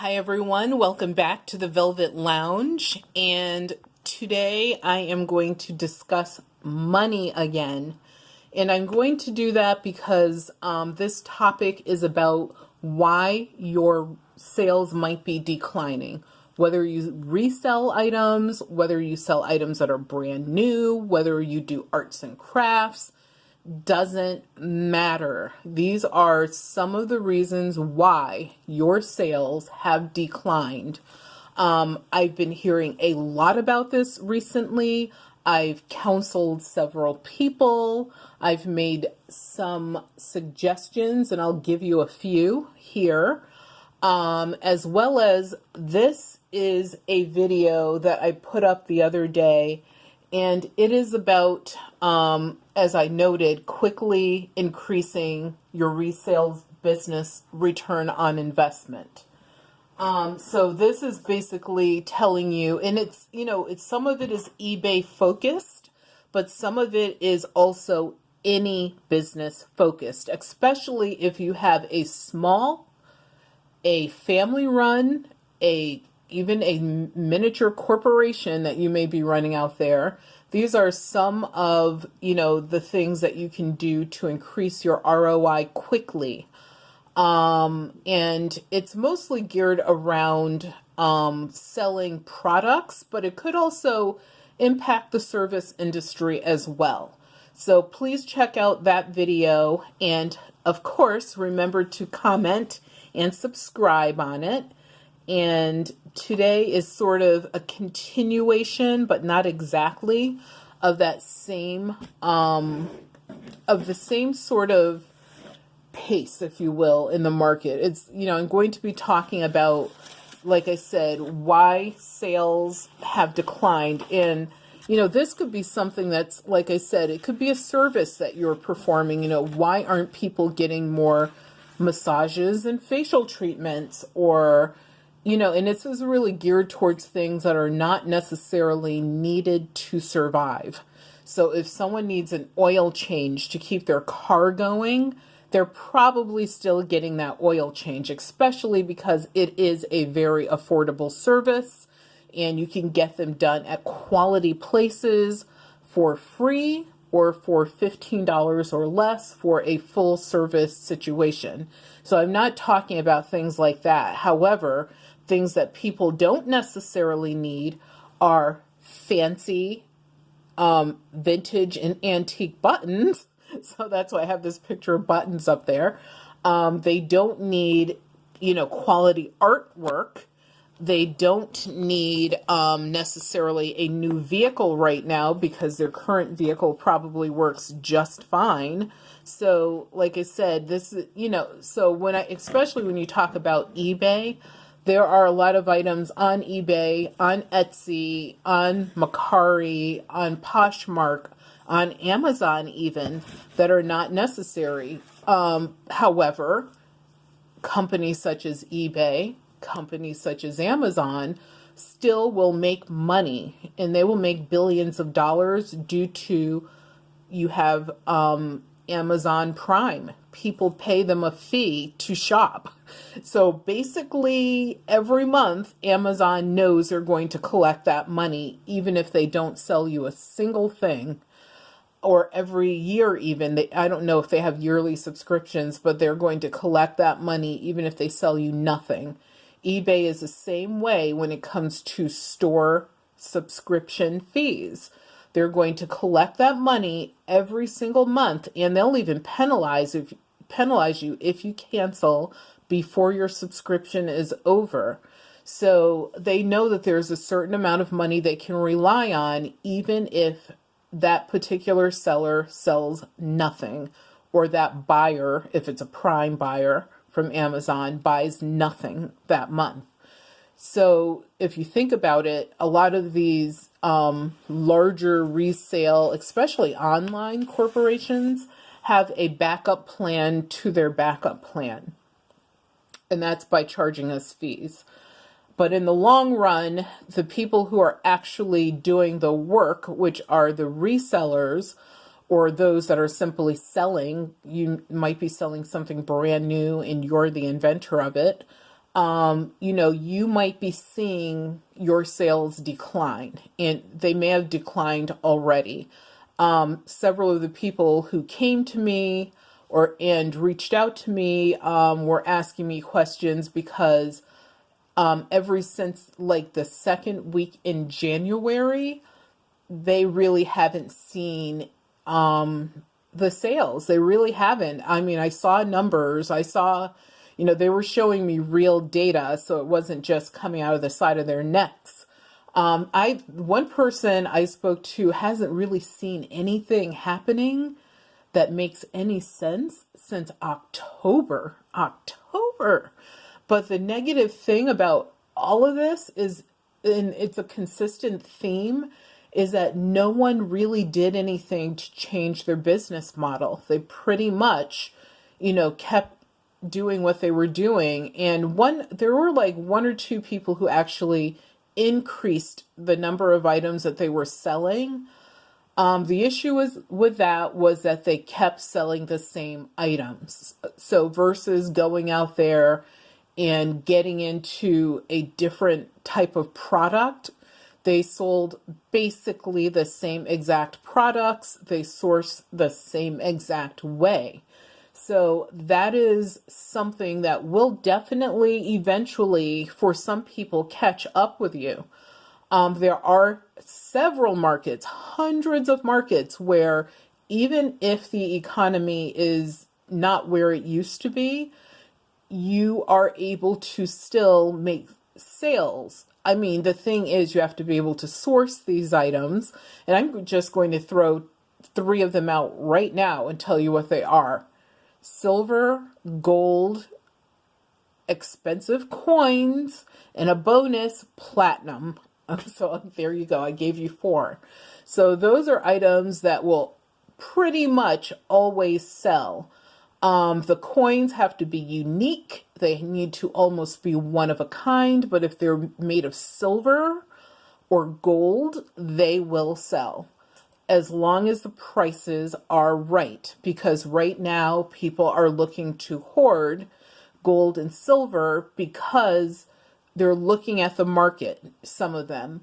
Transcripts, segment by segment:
Hi everyone, welcome back to the Velvet Lounge, and today I am going to discuss money again. And I'm going to do that because this topic is about why your sales might be declining. Whether you resell items, whether you sell items that are brand new, whether you do arts and crafts, doesn't matter. These are some of the reasons why your sales have declined. I've been hearing a lot about this recently. I've counseled several people. I've made some suggestions, and I'll give you a few here. As well as this is a video that I put up the other day, and it is about, as I noted, quickly increasing your resales business return on investment. So this is basically telling you, and it's some of it is eBay focused, but some of it is also any business focused, especially if you have a family run, even a miniature corporation that you may be running out there. These are some of, the things that you can do to increase your ROI quickly. And it's mostly geared around selling products, but it could also impact the service industry as well. So please check out that video. And of course, remember to comment and subscribe on it. And today is sort of a continuation, but not exactly, of that same, of the same sort of pace, if you will, in the market. It's, I'm going to be talking about, like I said, why sales have declined. And, this could be something that's, like I said, it could be a service that you're performing. Why aren't people getting more massages and facial treatments? Or, and this is really geared towards things that are not necessarily needed to survive. So if someone needs an oil change to keep their car going, they're probably still getting that oil change, especially because it is a very affordable service and you can get them done at quality places for free or for $15 or less for a full service situation. So I'm not talking about things like that. However, things that people don't necessarily need are fancy, vintage and antique buttons. So that's why I have this picture of buttons up there. They don't need, quality artwork. They don't need necessarily a new vehicle right now because their current vehicle probably works just fine. So like I said, this is, so especially when you talk about eBay, there are a lot of items on eBay, on Etsy, on Mercari, on Poshmark, on Amazon even, that are not necessary. However, companies such as eBay, companies such as Amazon still will make money, and they will make billions of dollars due to you have Amazon Prime. People pay them a fee to shop. So basically every month Amazon knows they're going to collect that money even if they don't sell you a single thing. Or every year even, I don't know if they have yearly subscriptions, but they're going to collect that money even if they sell you nothing. eBay is the same way when it comes to store subscription fees. They're going to collect that money every single month, and they'll even penalize you if you cancel before your subscription is over. So they know that there's a certain amount of money they can rely on, even if that particular seller sells nothing, or that buyer, if it's a Prime buyer from Amazon, buys nothing that month. So if you think about it, a lot of these larger resale, especially online corporations, have a backup plan to their backup plan. And that's by charging us fees. But in the long run, the people who are actually doing the work, which are the resellers, or those that are simply selling, you might be selling something brand new and you're the inventor of it. you might be seeing your sales decline, and they may have declined already. Several of the people who came to me and reached out to me were asking me questions because ever since like the second week in January, they really haven't seen the sales. They really haven't. I mean, I saw numbers. I saw, they were showing me real data, so it wasn't just coming out of the side of their necks. One person I spoke to hasn't really seen anything happening that makes any sense since October. But the negative thing about all of this is, and it's a consistent theme, is that no one really did anything to change their business model. They pretty much, kept doing what they were doing. And there were like one or two people who actually increased the number of items that they were selling. The issue with that was that they kept selling the same items. So versus going out there and getting into a different type of product, they sold basically the same exact products. They source the same exact way. So that is something that will definitely eventually, for some people, catch up with you. There are several markets, hundreds of markets, where even if the economy is not where it used to be, you are able to still make sales. I mean, the thing is, you have to be able to source these items, and I'm just going to throw 3 of them out right now and tell you what they are: silver, gold, expensive coins, and a bonus, platinum. So there you go. I gave you 4. So those are items that will pretty much always sell. The coins have to be unique. They need to almost be one of a kind, but if they're made of silver or gold, they will sell as long as the prices are right. Because right now people are looking to hoard gold and silver because they're looking at the market, some of them,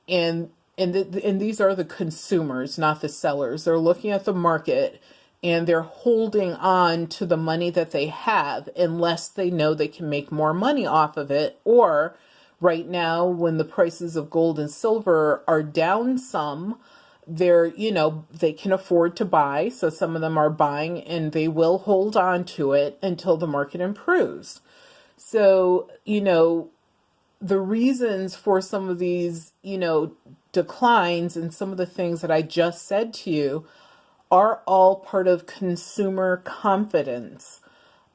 and these are the consumers, not the sellers. They're looking at the market and they're holding on to the money that they have unless they know they can make more money off of it. Or right now, when the prices of gold and silver are down some, they can afford to buy. So some of them are buying and they will hold on to it until the market improves. So, the reasons for some of these, declines and some of the things that I just said to you are all part of consumer confidence.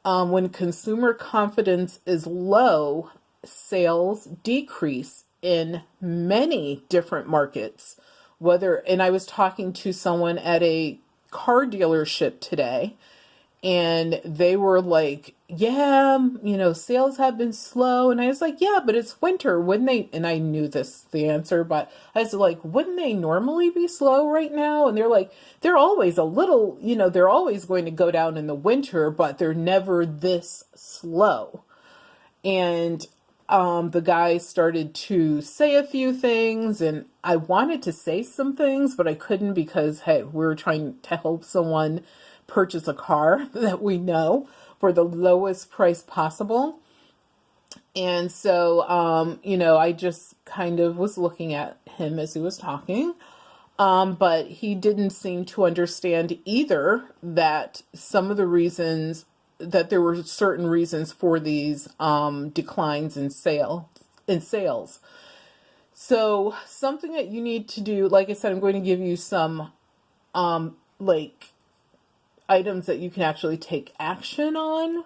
When consumer confidence is low, sales decrease in many different markets. And I was talking to someone at a car dealership today, and they were like, yeah, sales have been slow. And I was like, yeah, but it's winter. And I knew the answer, but I was like, wouldn't they normally be slow right now? And they're like, they're always a little, they're always going to go down in the winter, but they're never this slow. And the guy started to say a few things, and I wanted to say some things, but I couldn't because, hey, we were trying to help someone purchase a car that we know for the lowest price possible. And so, I just kind of was looking at him as he was talking. But he didn't seem to understand either that some of the reasons that there were certain reasons for these declines in sales. So something that you need to do, like I said, I'm going to give you some items that you can actually take action on.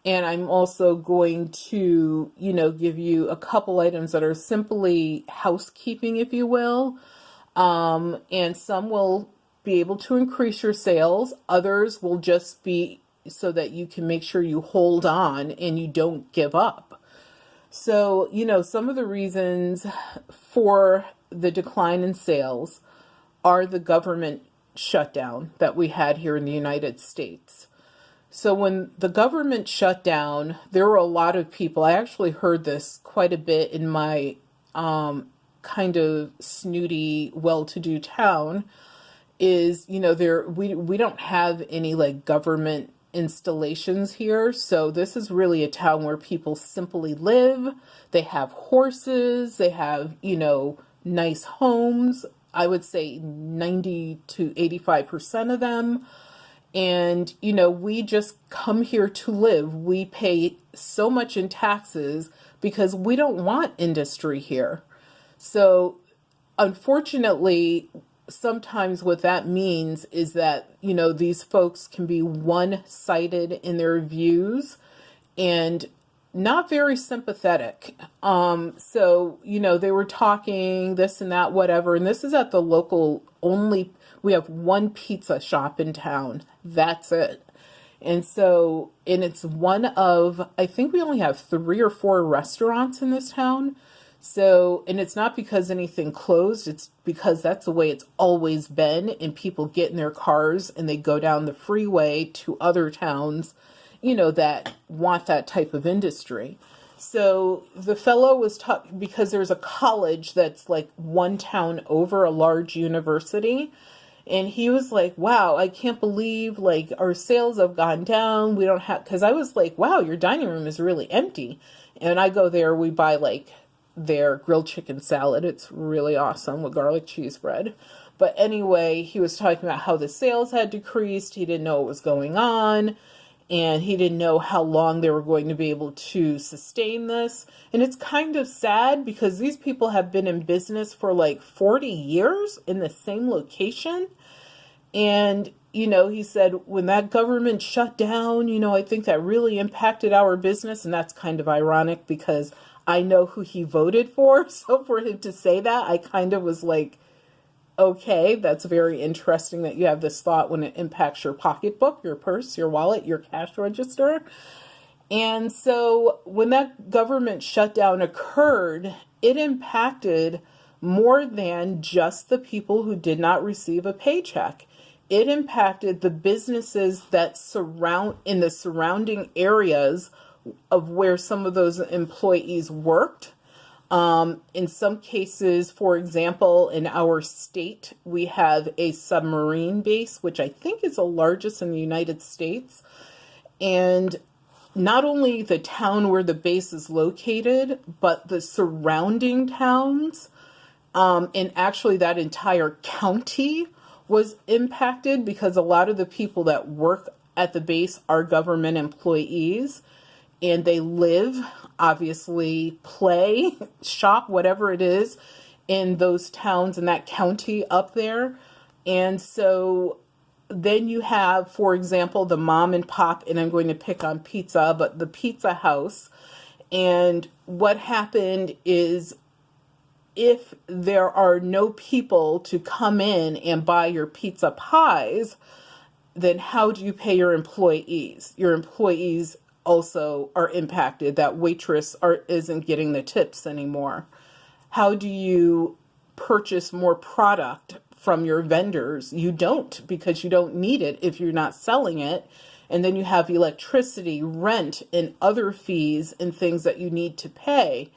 And I'm also going to, give you a couple items that are simply housekeeping, if you will. And some will be able to increase your sales. Others will just be so that you can make sure you hold on and you don't give up. So, some of the reasons for the decline in sales are the government shutdown that we had here in the United States. So when the government shut down, there were a lot of people. I actually heard this quite a bit in my kind of snooty, well-to-do town. Is, there we don't have any like government installations here. So this is really a town where people simply live. They have horses, they have, nice homes. I would say 90 to 85% of them. And, we just come here to live. We pay so much in taxes because we don't want industry here. So unfortunately, sometimes what that means is that, these folks can be one-sided in their views and not very sympathetic. They were talking this and that, whatever. And this is at the local only, we have one pizza shop in town. That's it. And it's one of, I think we only have 3 or 4 restaurants in this town. So, and it's not because anything closed, it's because that's the way it's always been. And people get in their cars and they go down the freeway to other towns, that want that type of industry. So the fellow was talking, because there's a college that's like one town over, a large university. And he was like, wow, I can't believe like our sales have gone down. We don't have, because I was like, wow, your dining room is really empty. And I go there, we buy like their grilled chicken salad. It's really awesome with garlic cheese bread. But anyway, he was talking about how the sales had decreased. He didn't know what was going on. And he didn't know how long they were going to be able to sustain this. And it's kind of sad because these people have been in business for like 40 years in the same location. And, he said, when that government shut down, I think that really impacted our business. And that's kind of ironic because I know who he voted for. So for him to say that, I kind of was like, okay, that's very interesting that you have this thought when it impacts your pocketbook, your purse, your wallet, your cash register. And so when that government shutdown occurred, it impacted more than just the people who did not receive a paycheck. It impacted the businesses that surround in the surrounding areas of where some of those employees worked. In some cases, for example, in our state, we have a submarine base, which I think is the largest in the United States. And not only the town where the base is located, but the surrounding towns, and actually that entire county was impacted because a lot of the people that work at the base are government employees. And they live, obviously, play, shop, whatever it is, in those towns in that county up there. And so then you have, for example, the mom and pop, and I'm going to pick on pizza, but the pizza house. And what happened is if there are no people to come in and buy your pizza pies, then how do you pay your employees? Your employees also are impacted. That waitress isn't getting the tips anymore. How do you purchase more product from your vendors? You don't, because you don't need it if you're not selling it. And then you have electricity, rent, and other fees and things that you need to pay.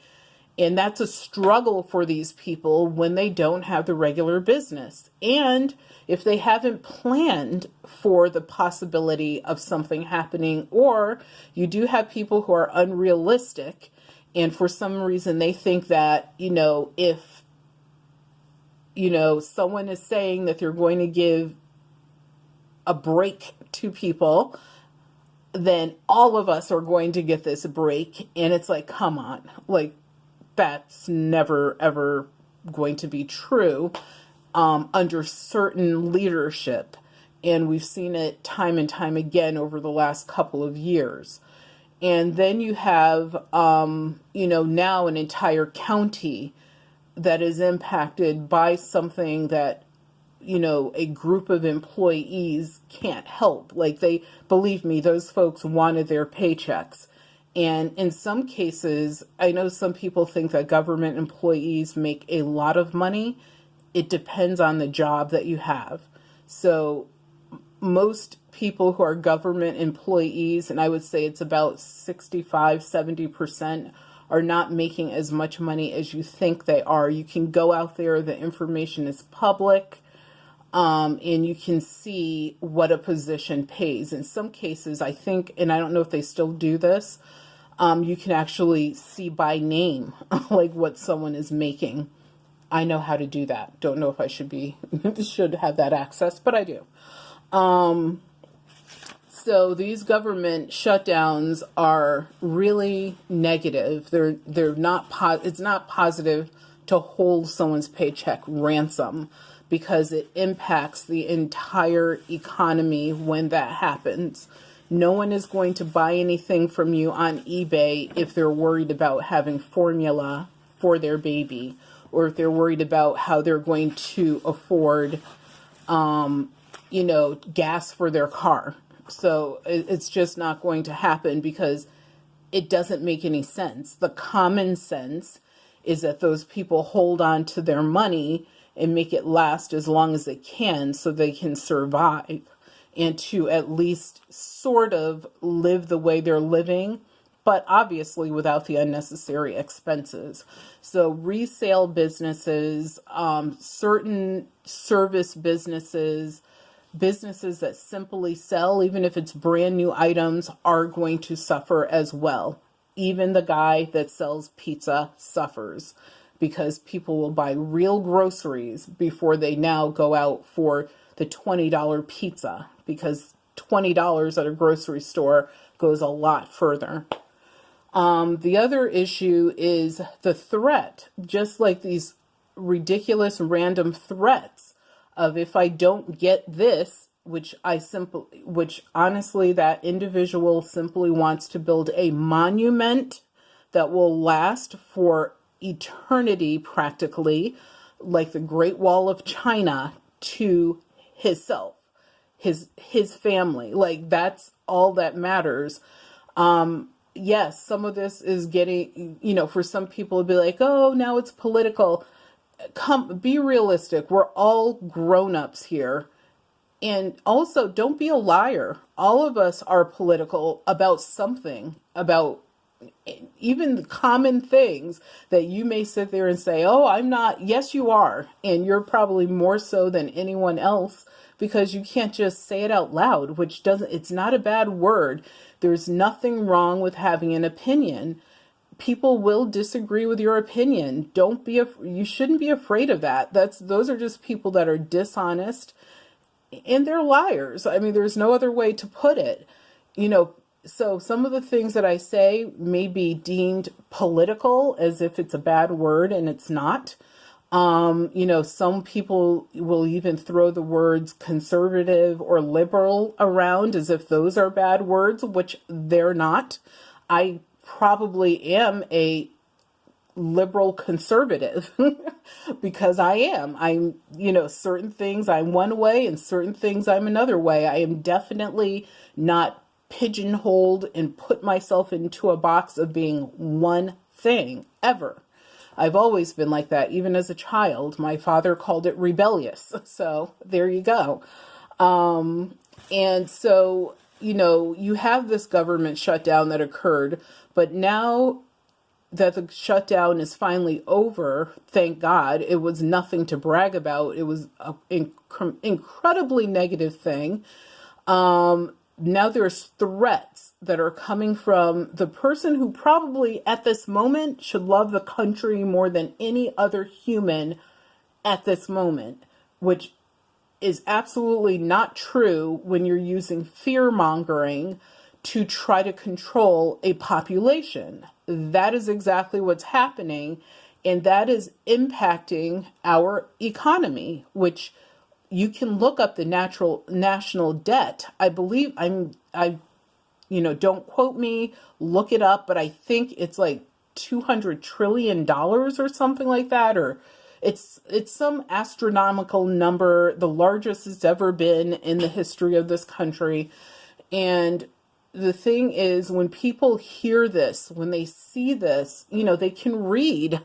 And that's a struggle for these people when they don't have the regular business. And if they haven't planned for the possibility of something happening, or you do have people who are unrealistic, and for some reason they think that, if, someone is saying that they're going to give a break to people, then all of us are going to get this break. And it's like, come on, like, that's never, ever going to be true under certain leadership. And we've seen it time and time again over the last couple of years. And then you have, now an entire county that is impacted by something that, a group of employees can't help. Like believe me, those folks wanted their paychecks. And in some cases, I know some people think that government employees make a lot of money. It depends on the job that you have. So most people who are government employees, and I would say it's about 65, 70%, are not making as much money as you think they are. You can go out there, the information is public, and you can see what a position pays. In some cases, I think, and I don't know if they still do this, you can actually see by name, like what someone is making. I know how to do that. Don't know if I should have that access, but I do. So these government shutdowns are really negative. They're not it's not positive to hold someone's paycheck ransom, because it impacts the entire economy when that happens. No one is going to buy anything from you on eBay if they're worried about having formula for their baby, or if they're worried about how they're going to afford, gas for their car. So it's just not going to happen, because it doesn't make any sense. The common sense is that those people hold on to their money and make it last as long as they can so they can survive, and to at least sort of live the way they're living, but obviously without the unnecessary expenses. So resale businesses, certain service businesses, businesses that simply sell, even if it's brand new items, are going to suffer as well. Even the guy that sells pizza suffers, because people will buy real groceries before they now go out for the $20 pizza, because $20 at a grocery store goes a lot further. The other issue is the threat, just like these ridiculous random threats of, if I don't get this, which honestly, that individual simply wants to build a monument that will last for eternity, practically, like the Great Wall of China, to himself, his family. Like, that's all that matters. Yes, some of this is getting, for some people it'd be like, oh, now it's political. Be realistic. We're all grown-ups here. And also, don't be a liar. All of us are political about something, about even the common things that you may sit there and say, oh, I'm not. Yes, you are. And you're probably more so than anyone else, because you can't just say it out loud, it's not a bad word. There's nothing wrong with having an opinion. People will disagree with your opinion. You shouldn't be afraid of that. Those are just people that are dishonest, and they're liars. I mean, there's no other way to put it. So some of the things that I say may be deemed political, as if it's a bad word, and it's not. Some people will even throw the words conservative or liberal around as if those are bad words, which they're not. I probably am a liberal conservative because I am. I'm, certain things I'm one way and certain things I'm another way. I am definitely not pigeonholed and put myself into a box of being one thing ever. I've always been like that. Even as a child, my father called it rebellious. So there you go. And so, you have this government shutdown that occurred, but now that the shutdown is finally over, thank God, it was nothing to brag about. It was an incredibly negative thing. Now there's threats that are coming from the person who probably at this moment should love the country more than any other human at this moment, which is absolutely not true when you're using fear-mongering to try to control a population. That is exactly what's happening, and that is impacting our economy, which you can look up the national debt. I believe don't quote me, look it up, but I think it's like $200 trillion or something like that, or it's some astronomical number, the largest it's ever been in the history of this country. And the thing is, when people hear this, when they see this, they can read.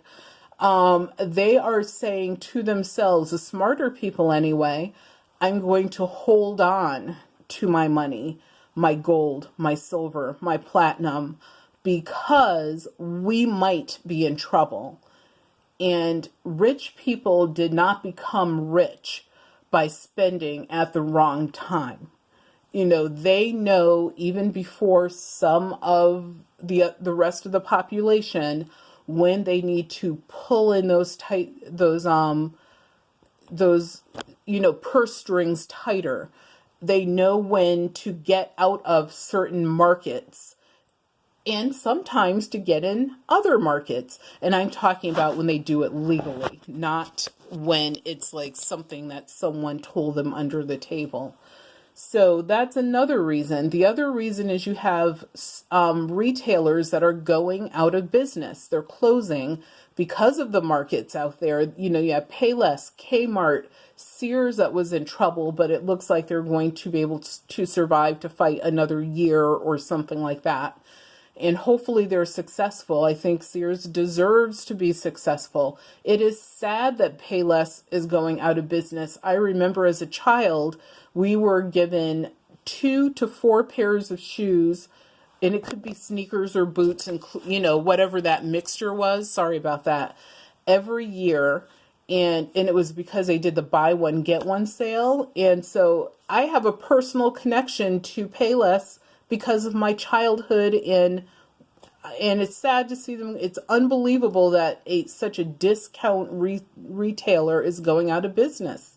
They are saying to themselves, the smarter people anyway, I'm going to hold on to my money, my gold, my silver, my platinum, because we might be in trouble. And rich people did not become rich by spending at the wrong time. You know, they know even before some of the rest of the population when they need to pull in those purse strings tighter. They know when to get out of certain markets and sometimes to get in other markets. And I'm talking about when they do it legally, not when it's like something that someone told them under the table. So that's another reason. The other reason is you have retailers that are going out of business. They're closing because of the markets out there. You know, you have Payless, Kmart, Sears that was in trouble, but it looks like they're going to be able to survive to fight another year or something like that. And hopefully they're successful. I think Sears deserves to be successful. It is sad that Payless is going out of business. I remember as a child, we were given 2 to 4 pairs of shoes, and it could be sneakers or boots, and whatever that mixture was. Sorry about that. Every year. And it was because they did the buy one, get one sale. And so I have a personal connection to Payless because of my childhood, and it's sad to see them. It's unbelievable that such a discount retailer is going out of business.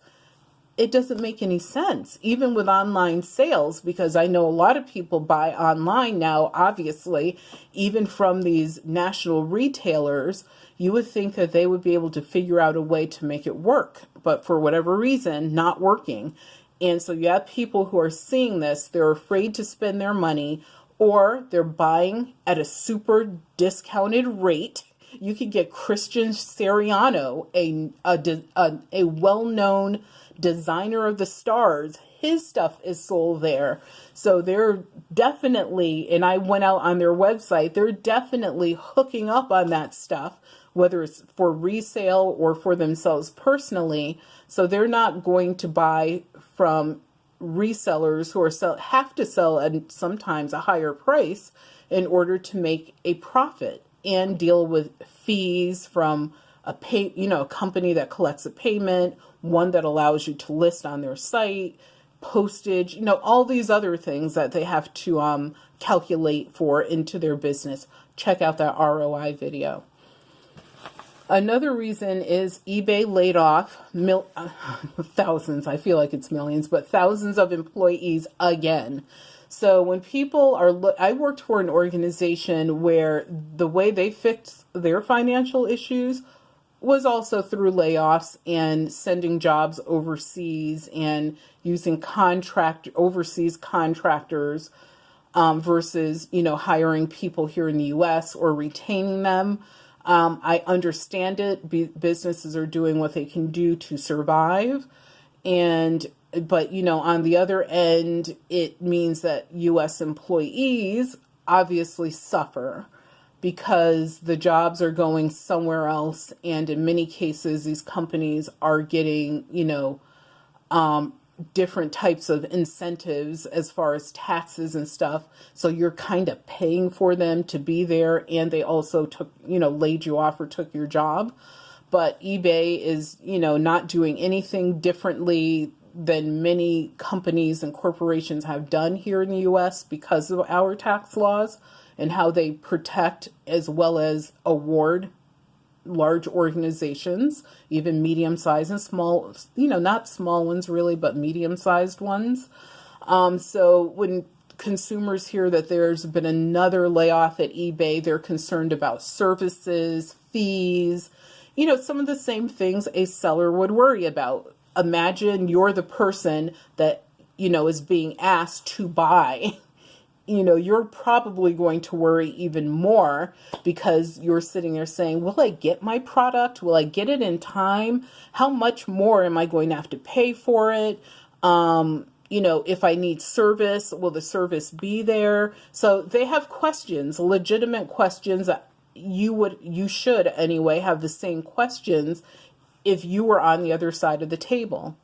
It doesn't make any sense, even with online sales, because I know a lot of people buy online now, obviously, even from these national retailers. You would think that they would be able to figure out a way to make it work, but for whatever reason, not working. And so you have people who are seeing this, they're afraid to spend their money, or they're buying at a super discounted rate. You could get Christian Siriano, a well-known designer of the stars. His stuff is sold there. So they're definitely, and I went out on their website, they're definitely hooking up on that stuff, whether it's for resale or for themselves personally. So they're not going to buy from resellers who have to sell at sometimes a higher price in order to make a profit and deal with fees from a company that collects a payment, one that allows you to list on their site, postage, all these other things that they have to calculate for into their business. Check out that ROI video. Another reason is eBay laid off thousands, I feel like it's millions, but thousands of employees again. So when people I worked for an organization where the way they fixed their financial issues was also through layoffs and sending jobs overseas and using overseas contractors versus, hiring people here in the U.S. or retaining them. I understand it. Businesses are doing what they can do to survive. But on the other end, it means that U.S. employees obviously suffer because the jobs are going somewhere else. And in many cases, these companies are getting, different types of incentives as far as taxes and stuff. So you're kind of paying for them to be there, and they also laid you off or took your job. But eBay is, not doing anything differently than many companies and corporations have done here in the U.S. because of our tax laws and how they protect as well as award large organizations, even medium-sized and small, not small ones really, but medium-sized ones. So when consumers hear that there's been another layoff at eBay, they're concerned about services, fees, some of the same things a seller would worry about. Imagine you're the person that, is being asked to buy. You're probably going to worry even more because you're sitting there saying, will I get my product? Will I get it in time? How much more am I going to have to pay for it? If I need service, will the service be there? So they have questions, legitimate questions that you should anyway have the same questions if you were on the other side of the table.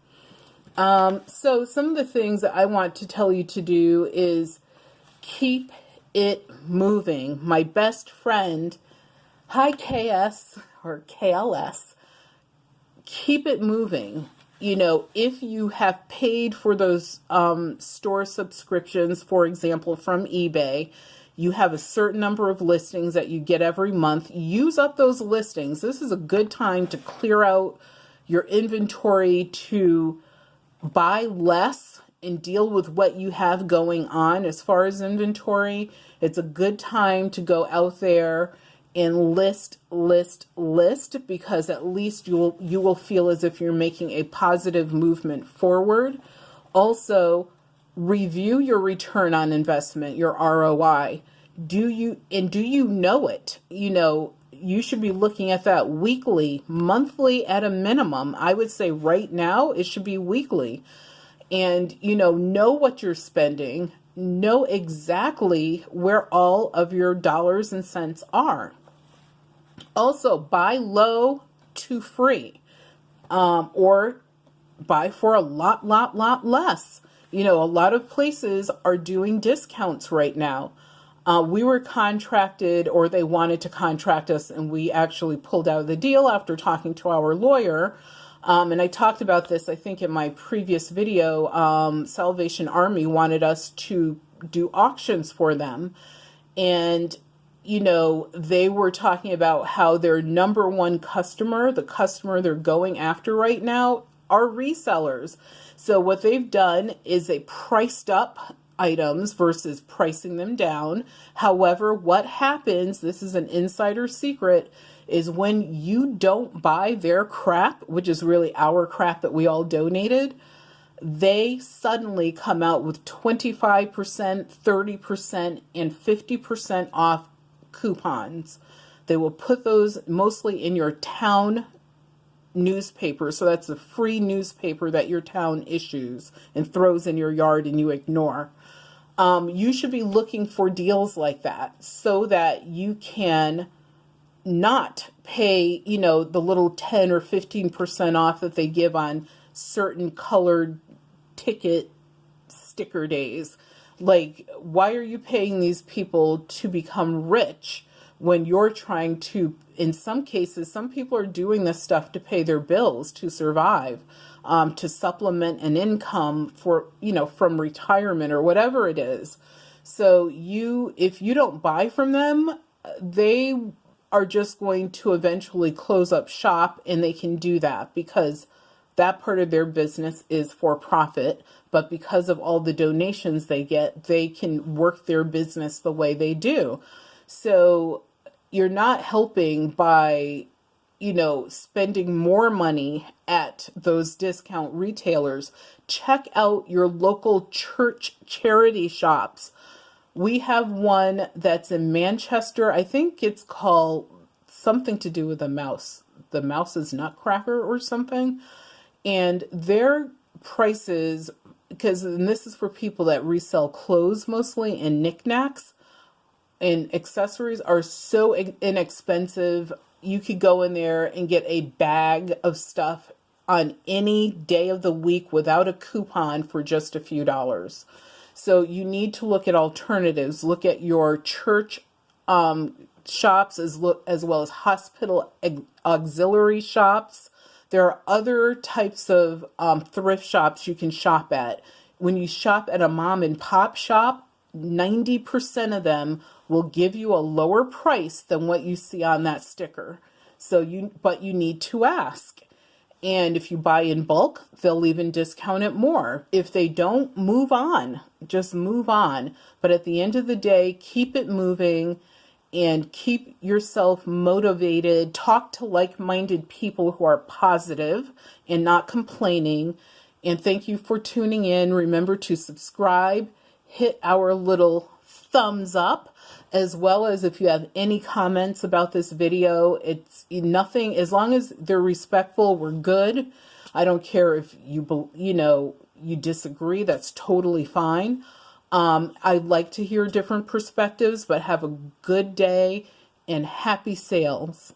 So some of the things that I want to tell you to do is keep it moving. My best friend, hi KS or KLS, keep it moving. You know, if you have paid for those store subscriptions, for example, from eBay, you have a certain number of listings that you get every month. Use up those listings. This is a good time to clear out your inventory, to buy less and deal with what you have going on as far as inventory. It's a good time to go out there and list, because at least you will feel as if you're making a positive movement forward. Also, review your return on investment, your ROI. Do you know it? You know, you should be looking at that weekly, monthly at a minimum. I would say right now it should be weekly. And, you know what you're spending, know exactly where all of your dollars and cents are. Also, buy low to free, or buy for a lot less. You know, a lot of places are doing discounts right now. We were contracted, or they wanted to contract us, and we actually pulled out of the deal after talking to our lawyer. And I talked about this, I think, in my previous video. Salvation Army wanted us to do auctions for them. And, you know, they were talking about how their number one customer, the customer they're going after right now, are resellers. So what they've done is they priced up items versus pricing them down. However, what happens, this is an insider secret, is when you don't buy their crap, which is really our crap that we all donated, they suddenly come out with 25%, 30%, and 50% off coupons. They will put those mostly in your town newspaper. So that's a free newspaper that your town issues and throws in your yard and you ignore. You should be looking for deals like that so that you can not pay, you know, the little 10 or 15% off that they give on certain colored ticket sticker days. Like, why are you paying these people to become rich when you're trying to, in some cases, some people are doing this stuff to pay their bills, to survive, to supplement an income for, you know, from retirement or whatever it is. So if you don't buy from them, they are just going to eventually close up shop, and they can do that because that part of their business is for profit. But because of all the donations they get, they can work their business the way they do. So you're not helping by, you know, spending more money at those discount retailers. Check out your local church charity shops. We have one that's in Manchester. I think it's called something to do with a mouse. The Mouse's Nutcracker or something. And their prices, and this is for people that resell clothes mostly and knickknacks and accessories, are so inexpensive. You could go in there and get a bag of stuff on any day of the week without a coupon for just a few dollars. So you need to look at alternatives. Look at your church shops as well as hospital auxiliary shops. There are other types of thrift shops you can shop at. When you shop at a mom and pop shop, 90% of them will give you a lower price than what you see on that sticker. But you need to ask. And if you buy in bulk, they'll even discount it more. If they don't, move on. Just move on. But at the end of the day, keep it moving and keep yourself motivated. Talk to like-minded people who are positive and not complaining. And thank you for tuning in. Remember to subscribe, hit our little thumbs up, as well as if you have any comments about this video. It's nothing, as long as they're respectful, we're good. I don't care if you disagree, that's totally fine. I'd like to hear different perspectives, but have a good day and happy sales.